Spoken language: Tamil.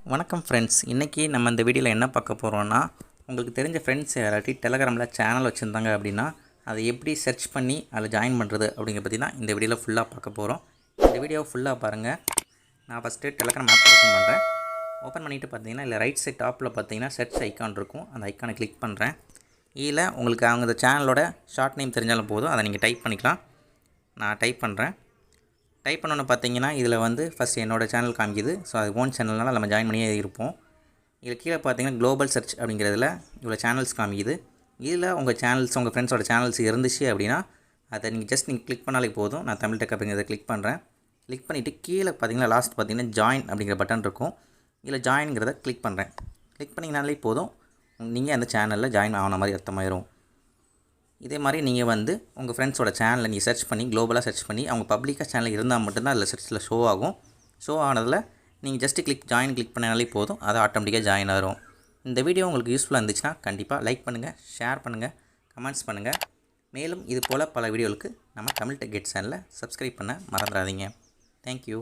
வணக்கம் ஃப்ரெண்ட்ஸ். இன்றைக்கி நம்ம இந்த வீடியோவில் என்ன பார்க்க போகிறோன்னா, உங்களுக்கு தெரிஞ்ச ஃப்ரெண்ட்ஸ் யாராட்டி டெலகிராமில் சேனல் வச்சுருந்தாங்க அப்படின்னா அதை எப்படி சர்ச் பண்ணி அதில் ஜாயின் பண்ணுறது அப்படிங்கிற பற்றி தான் இந்த வீடியோவில் ஃபுல்லாக பார்க்க போகிறோம். இந்த வீடியோவை ஃபுல்லாக பாருங்கள். நான் ஃபஸ்ட்டு டெலகிராம் ஆப் ஓப்பன் பண்ணுறேன். ஓப்பன் பண்ணிவிட்டு பார்த்தீங்கன்னா இல்லை ரைட் சைட் டாப்பில் பார்த்தீங்கன்னா சர்ச் ஐக்கான் இருக்கும். அந்த ஐக்கானை கிளிக் பண்ணுறேன். இதில் உங்களுக்கு அவங்க இந்த சேனலோட ஷார்ட் நேம் தெரிஞ்சாலும் போதும், அதை நீங்கள் டைப் பண்ணிக்கலாம். நான் டைப் பண்ணுறேன். டைப் பண்ணோன்னு பார்த்தீங்கன்னா இதில் வந்து ஃபஸ்ட் என்னோடய சேனல் காமிக்குது. ஸோ அது ஓன் சேனல்னால நம்ம ஜாயின் பண்ணியே இருப்போம். இதில் கீழே பார்த்தீங்கன்னா குளோபல் சர்ச் அப்படிங்கிறதுல இவ்வளோ சேனல்ஸ் காமிக்குது. இதில் உங்கள் சேனல்ஸ் உங்கள் ஃப்ரெண்ட்ஸோட சேனல்ஸ் இருந்துச்சு அப்படின்னா அதை நீங்கள் கிளிக் பண்ணாலே போதும். நான் தமிழ் டெக் அப்படிங்கிறத கிளிக் பண்ணுறேன். கிளிக் பண்ணிவிட்டு கீழே பார்த்தீங்கன்னா லாஸ்ட் பார்த்தீங்கன்னா ஜாயின் அப்படிங்கிற பட்டன் இருக்கும். இதில் ஜாயின்ங்கிறத கிளிக் பண்ணுறேன். கிளிக் பண்ணிங்கனாலே போதும், நீங்கள் அந்த சேனலில் ஜாயின் ஆன மாதிரி அர்த்தமாயிரும். இதே மாதிரி நீங்கள் வந்து உங்கள் ஃப்ரெண்ட்ஸோட சேனலை நீங்கள் சர்ச் பண்ணி குளோபலாக சர்ச் பண்ணி அவங்க பப்ளிக்காக சேனல் இருந்தால் மட்டும்தான் அதில் சர்ச்சில் ஷோ ஆகும். ஷோ ஆனதில் நீங்கள் ஜஸ்ட்டு கிளிக் பண்ணாலே போதும், அது ஆட்டோமேட்டிக்காக ஜாயின் ஆகும். இந்த வீடியோ உங்களுக்கு யூஸ்ஃபுல்லாக இருந்துச்சுன்னா கண்டிப்பாக லைக் பண்ணுங்கள், ஷேர் பண்ணுங்கள், கமெண்ட்ஸ் பண்ணுங்கள். மேலும் இது போல் பல வீடியோவுக்கு நம்ம தமிழ் டெக் கேட் சேனலை சப்ஸ்கிரைப் பண்ண மறந்துடாதீங்க. தேங்க்யூ.